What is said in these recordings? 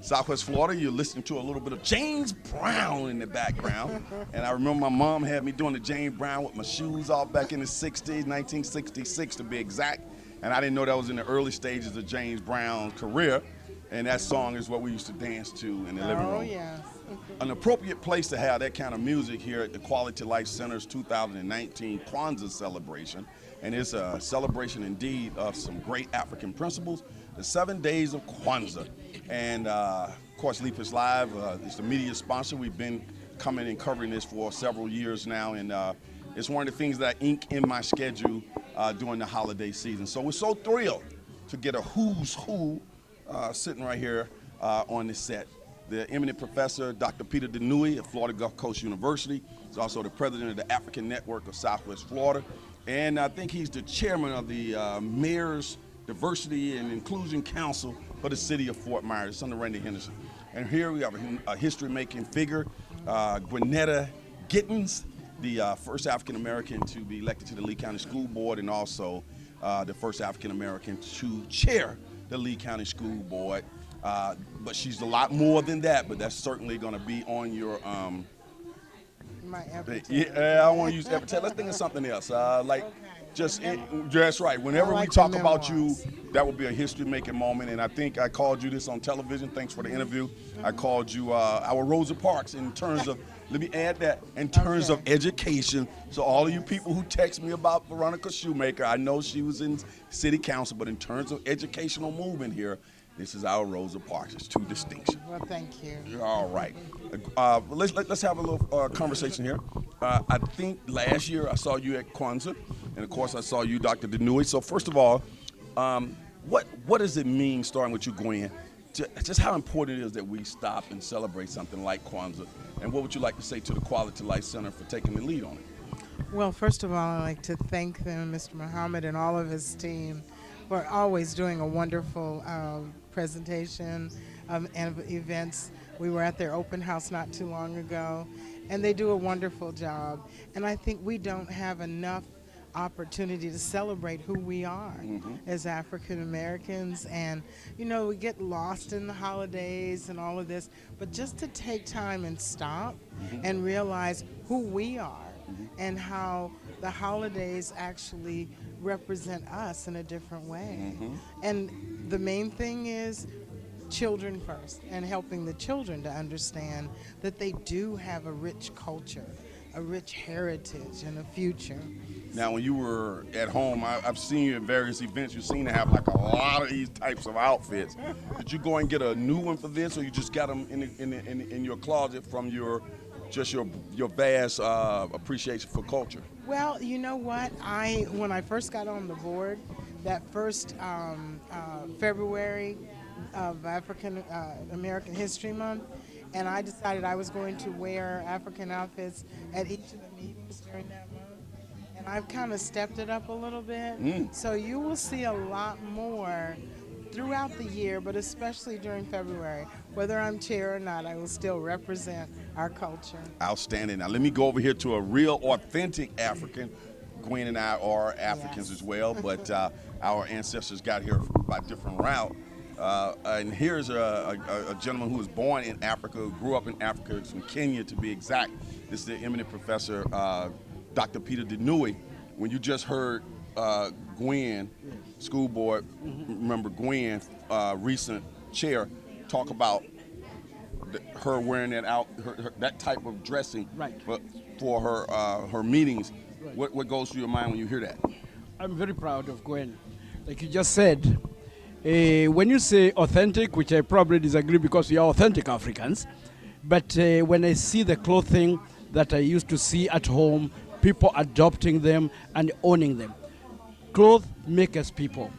Southwest Florida. You're listening to a little bit of James Brown in the background. And I remember my mom had me doing the James Brown with my shoes off back in the 60s, 1966 to be exact. And I didn't know that was in the early stages of James Brown's career. And that song is what we used to dance to in the living room. Oh, yes. An appropriate place to have that kind of music here at the Quality Life Center's 2019 Kwanzaa celebration. And it's a celebration indeed of some great African principles, the 7 days of Kwanzaa. And of course, Leap is Live is the media sponsor. We've been coming and covering this for several years now. And it's one of the things that I ink in my schedule during the holiday season. So we're so thrilled to get a who's who sitting right here on this set. The eminent professor, Dr. Peter Ndiangui of Florida Gulf Coast University. He's also the president of the African Network of Southwest Florida. And I think he's the chairman of the Mayor's Diversity and Inclusion Council for the city of Fort Myers. It's under Randy Henderson. And here we have a history-making figure, Gwynetta Gittens, the first African-American to be elected to the Lee County School Board, and also the first African-American to chair the Lee County School Board. But she's a lot more than that, but that's certainly going to be on your My epitaph. yeah, I want to use epitaph. Let's think of something else. That's right. Whenever I like we talk the about you, memoirs. that will be a history-making moment. And I think I called you this on television. Thanks for the interview. I called you our Rosa Parks in terms of, let me add that, in terms of education. So all of you people who text me about Veronica Shoemaker, I know she was in city council, but in terms of educational movement here, this is our Rosa Parks. It's two distinctions. Well, thank you. All right. Let's have a little conversation here. I think last year I saw you at Kwanzaa, and of course I saw you, Dr. Ndiangui. So first of all, what does it mean, starting with you, Gwen, just how important it is that we stop and celebrate something like Kwanzaa, and what would you like to say to the Quality Life Center for taking the lead on it? Well, first of all, I'd like to thank them, Mr. Muhammad, and all of his team for always doing a wonderful presentation and events. We were at their open house not too long ago, and they do a wonderful job. And I think we don't have enough opportunity to celebrate who we are as African Americans. And, you know, we get lost in the holidays and all of this, but just to take time and stop and realize who we are and how the holidays actually represent us in a different way. And the main thing is children first, and helping the children to understand that they do have a rich culture, a rich heritage, and a future. Now, when you were at home, I've seen you at various events. You seem to have like a lot of these types of outfits. Did you go and get a new one for this, or you just got them in your closet from your vast appreciation for culture? Well, you know what? When I first got on the board, that first February of African American History Month, and I decided I was going to wear African outfits at each of the meetings during that month. And I've kind of stepped it up a little bit. So you will see a lot more throughout the year, but especially during February. Whether I'm chair or not, I will still represent our culture. Outstanding. Now let me go over here to a real authentic African. Gwen and I are Africans as well, but our ancestors got here by different route. And here's a gentleman who was born in Africa, grew up in Africa, from Kenya to be exact. This is the eminent professor, Dr. Peter Ndiangui. When you just heard Gwen, school board, remember Gwen, recent chair, talk about her wearing that that type of dressing but for her meetings. What goes through your mind when you hear that? I'm very proud of Gwen. Like you just said, when you say authentic, which I probably disagree because we are authentic Africans, but when I see the clothing that I used to see at home, people adopting them and owning them. Clothes make us people.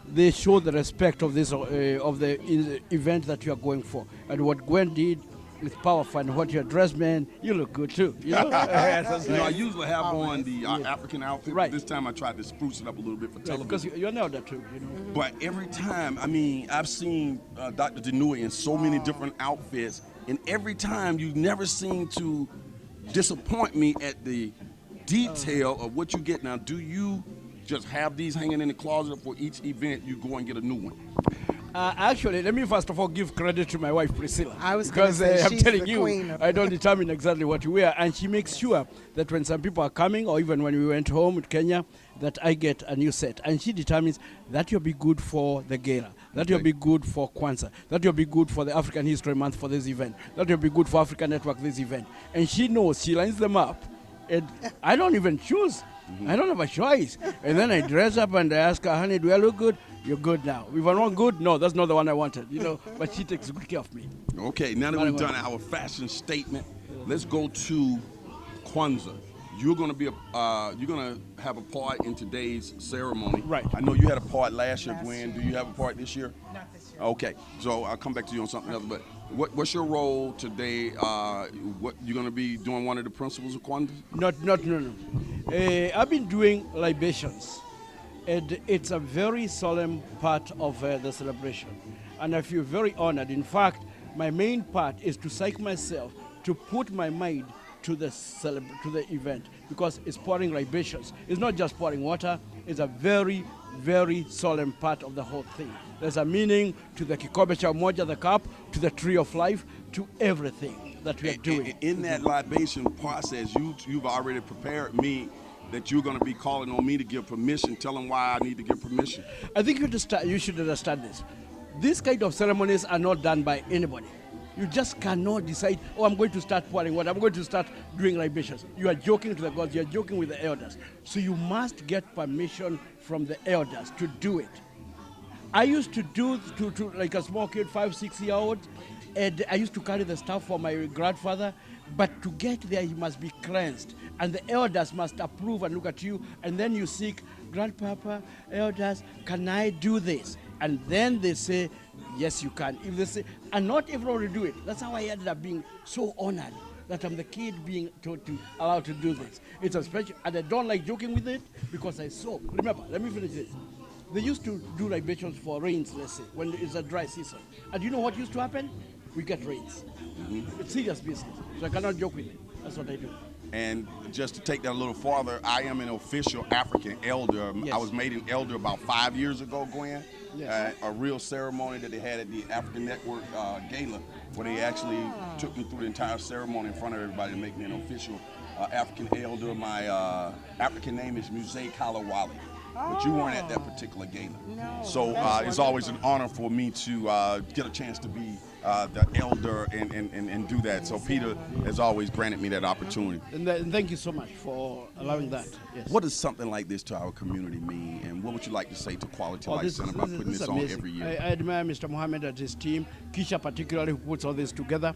They show the respect of this of the event that you are going for. And what Gwen did with powerful, and what you dressed, man, you look good too. You know? I usually have on the African outfit, but this time I tried to spruce it up a little bit for television. Because you know that too, you know. But every time, I mean, I've seen Dr. Ndiangui in so many different outfits, and every time you never seem to disappoint me at the detail of what you get. Now, do you just have these hanging in the closet, or for each event you go and get a new one? Actually, let me first of all give credit to my wife Priscilla. I was gonna because say, I'm she's telling the you, queen of I don't determine exactly what to wear, and she makes sure that when some people are coming, or even when we went home to Kenya, that I get a new set, and she determines that will be good for the gala, that will be good for Kwanzaa, that will be good for the African History Month for this event, that will be good for African Network this event, and she knows, she lines them up, and I don't even choose. I don't have a choice. And then I dress up and I ask her, honey, do I look good? You're good now. If I'm not good, no, that's not the one I wanted, but she takes good care of me. Okay, now that we've done our fashion statement, let's go to Kwanzaa. You're going to have a part in today's ceremony. Right. I know you had a part last year, Gwen. year. Do you have a part this year? Not this year. Okay, so I'll come back to you on something else. But what's your role today? What you're going to be doing? One of the principles of Kwanzaa? No. I've been doing libations, and it's a very solemn part of the celebration, and I feel very honored. In fact, my main part is to psych myself to put my mind to the event, because it's pouring libations. It's not just pouring water. It's a very, very solemn part of the whole thing. There's a meaning to the kikombe cha umoja, the cup, to the tree of life, to everything that we are doing. In that libation process, you've already prepared me that you're going to be calling on me to give permission. Tell them why I need to give permission. I think you should understand this. These kind of ceremonies are not done by anybody. You just cannot decide, oh, I'm going to start pouring water, I'm going to start doing libations. You are joking to the gods, you are joking with the elders. So you must get permission from the elders to do it. I used to do, to like a small kid, 5, 6 year old, and I used to carry the stuff for my grandfather, but to get there, he must be cleansed. And the elders must approve and look at you, and then you seek, Grandpapa, elders, can I do this? And then they say, yes, you can. If they say, and not everyone will do it. That's how I ended up being so honored that I'm the kid being allowed to do this. It's a special, and I don't like joking with it because I saw, remember, let me finish this. They used to do libations for rains, let's say, when it's a dry season. And you know what used to happen? We get rains. It's serious business. So I cannot joke with it. That's what I do. And just to take that a little farther, I am an official African elder. Yes. I was made an elder about 5 years ago, Gwen. Yes. A real ceremony that they had at the African Network Gala, where they actually took me through the entire ceremony in front of everybody to make me an official African elder. My African name is Musée Kalawali. But you weren't at that particular gala. No, So that's it's always an honor for me to get a chance to be the elder and do that. So Peter has always granted me that opportunity. And thank you so much for allowing that. Yes. What does something like this to our community mean, and what would you like to say to Quality Life Center by putting this on amazing. every year? I admire Mr. Mohammed and his team, Kisha particularly, who puts all this together.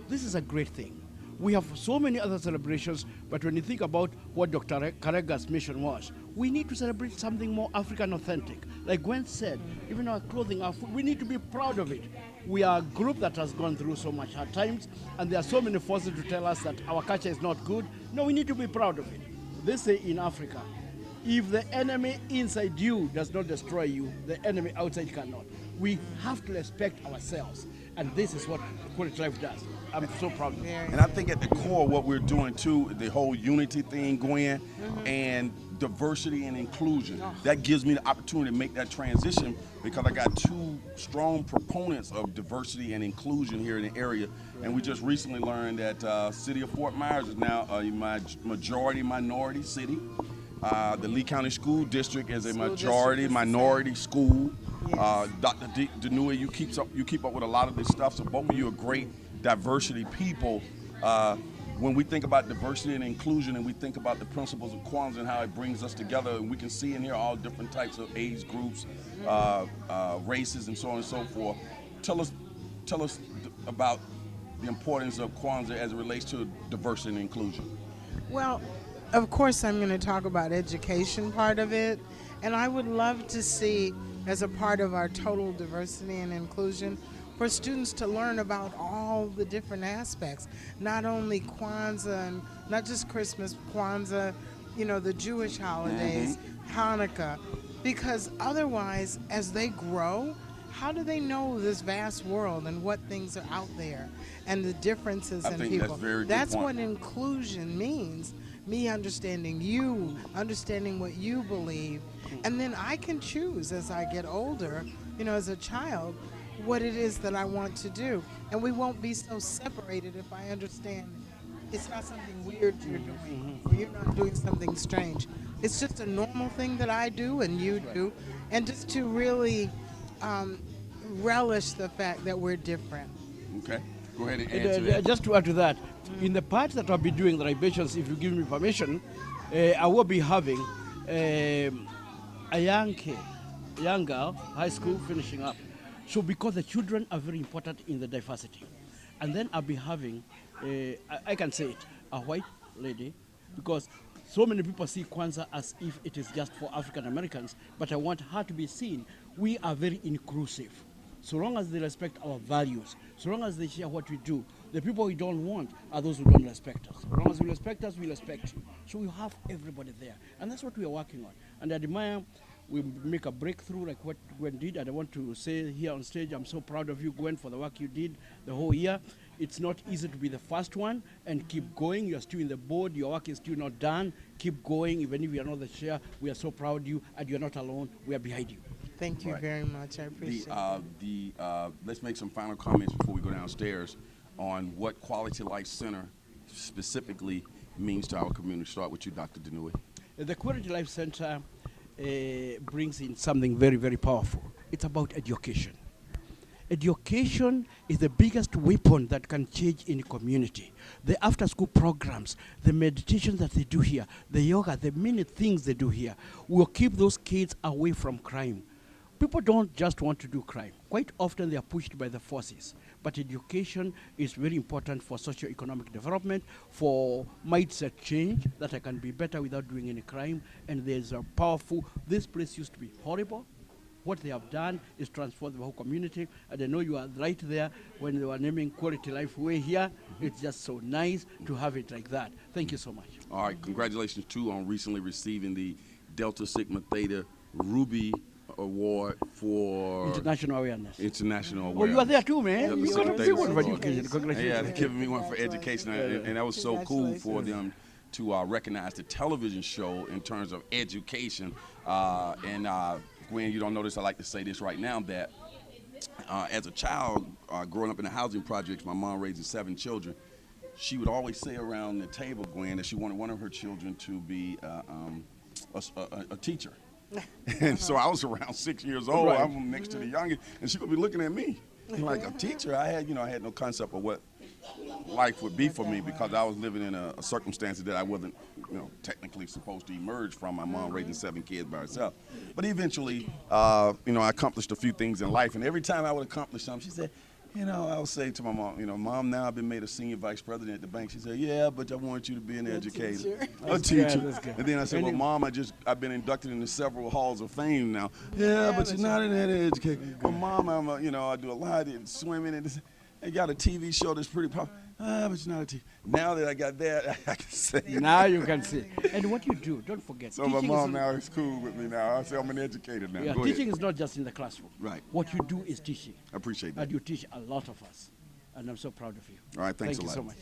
This is a great thing. We have so many other celebrations, but when you think about what Dr. Karega's mission was, we need to celebrate something more African authentic. Like Gwen said, even our clothing, our food, we need to be proud of it. We are a group that has gone through so much hard times, and there are so many forces to tell us that our culture is not good. No, we need to be proud of it. They say in Africa, if the enemy inside you does not destroy you, the enemy outside cannot. We have to respect ourselves, and this is what Quality Life does. I'm so proud of it. And I think at the core, what we're doing too, the whole unity thing, Gwen, and diversity and inclusion. That gives me the opportunity to make that transition because I got two strong proponents of diversity and inclusion here in the area. And we just recently learned that city of Fort Myers is now a majority minority city. The Lee County School District is a majority minority school. Yes. Dr. Ndiangui, you keep up with a lot of this stuff, so both of you are great diversity people. When we think about diversity and inclusion and we think about the principles of Kwanzaa and how it brings us together, and we can see in here all different types of age groups, races, and so on and so forth. Tell us about the importance of Kwanzaa as it relates to diversity and inclusion. Well, of course, I'm going to talk about education part of it, and I would love to see, as a part of our total diversity and inclusion, for students to learn about all the different aspects, not only Kwanzaa and not just Christmas, Kwanzaa, the Jewish holidays, Hanukkah, because otherwise, as they grow, how do they know this vast world and what things are out there and the differences in people? That's a very good That's point. what inclusion means. Me understanding you, understanding what you believe, and then I can choose as I get older as a child, what it is that I want to do. And we won't be so separated if I understand it's not something weird you're doing, or you're not doing something strange. It's just a normal thing that I do and you do, and just to really um, relish the fact that we're different. Okay. Go ahead and answer that. Just to add to that, in the part that I'll be doing the libations, if you give me permission, I will be having a young girl, high school, finishing up. So because the children are very important in the diversity. And then I'll be having, I can say it, a white lady, because so many people see Kwanzaa as if it is just for African Americans, but I want her to be seen. We are very inclusive. So long as they respect our values, so long as they share what we do, the people we don't want are those who don't respect us. So long as we respect us, we respect you. So we have everybody there. And that's what we are working on. And I admire we make a breakthrough like what Gwen did. And I want to say here on stage, I'm so proud of you, Gwen, for the work you did the whole year. It's not easy to be the first one, and keep going. You're still in the board. Your work is still not done. Keep going. Even if you're not the chair, we are so proud of you, and you're not alone. We are behind you. Thank you very much. I appreciate it. Let's make some final comments before we go downstairs on what Quality Life Center specifically means to our community. Start with you, Dr. Ndiangui. The Quality Life Center brings in something very, very powerful. It's about education. Education is the biggest weapon that can change any community. The after-school programs, the meditation that they do here, the yoga, the many things they do here will keep those kids away from crime. People don't just want to do crime. Quite often they are pushed by the forces. But education is very important for socio-economic development, for mindset change, that I can be better without doing any crime. And there's a powerful, this place used to be horrible. What they have done is transform the whole community. And I know you are right there when they were naming Quality Life Way here. It's just so nice to have it like that. Thank you so much. All right, congratulations too on recently receiving the Delta Sigma Theta Ruby Award for International awareness. International Well, awareness. you are there too, man. Delta You Sigma got a Theta big one for Award. education. Yeah, Congratulations. they're giving me one for education, and that was so cool for them to recognize the television show in terms of education. Gwen, you don't know this, I like to say this right now, that as a child, growing up in the housing projects, my mom raising 7 children, she would always say around the table, Gwen, that she wanted one of her children to be a teacher. And so I was around 6 years old. Right. I'm next to the youngest, and she would be looking at me like, a teacher. I had no concept of what life would be for me, because I was living in a circumstance that I wasn't, technically supposed to emerge from. My mom raising 7 kids by herself. But eventually, I accomplished a few things in life, and every time I would accomplish something, she said, I would say to my mom, Mom, now I've been made a senior vice president at the bank. She said, yeah, but I want you to be an educator. A teacher. That's good. And then I said, well, Mom, I've been inducted into several halls of fame now. Yeah, but you're not an educator. Well, Mom, I do a lot of swimming, and I got a TV show that's pretty popular. But you're not a teacher. Now that I got that, I can say. Now you can see. And what you do, don't forget. So my mom now is cool with me now. I say I'm an educator now. Yeah, Go teaching ahead. is not just in the classroom. Right. What you do is teaching. I appreciate that. And you teach a lot of us. And I'm so proud of you. All right, thanks Thank a you lot.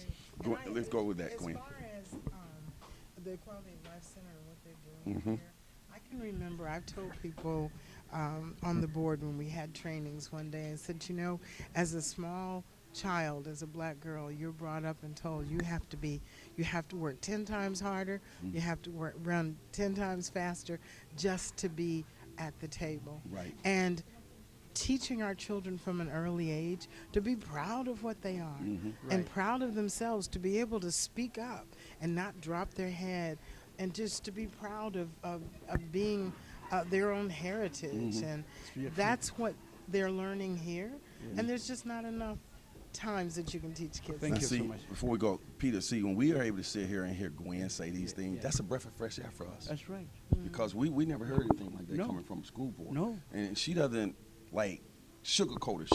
so much. Let's go with that, Queen. As far as the Quality Life Center, what they're doing here, I can remember I've told people on the board when we had trainings one day, I said, as a small child, as a black girl, you're brought up and told you have to work 10 times harder, you have to run 10 times faster just to be at the table. Right. And teaching our children from an early age to be proud of what they are and proud of themselves, to be able to speak up and not drop their head, and just to be proud of being their own heritage. And that's what they're learning here. And there's just not enough times that you can teach kids. Thank Now, you so see, much. before we go, Peter, when we are able to sit here and hear Gwen say these things, that's a breath of fresh air for us. That's right. Because we never heard anything like that No. coming from a school board. No. And she doesn't, sugarcoat it.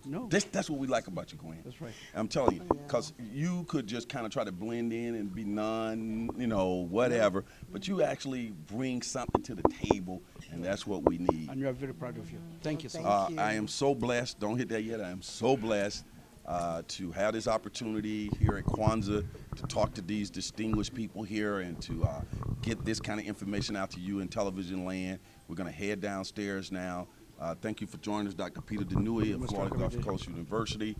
No. That's what we like about you, Gwen. That's right. I'm telling you, because you could just kind of try to blend in and be whatever, but you actually bring something to the table, and that's what we need. And we are very proud of you. Thank you so Thank much. you. I am so blessed. Don't hit that yet. I am so blessed to have this opportunity here at Kwanzaa to talk to these distinguished people here and to get this kind of information out to you in television land. We're going to head downstairs now Thank you for joining us, Dr. Peter Ndiangui of Most Florida welcome Gulf indeed. Coast University.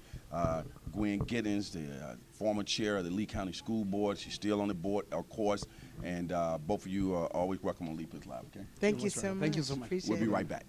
Gwen Gittens, the former chair of the Lee County School Board. She's still on the board, of course. And both of you are always welcome on Leapers Live, okay? Thank you so much. Thank you so much. Appreciate We'll be it. right back.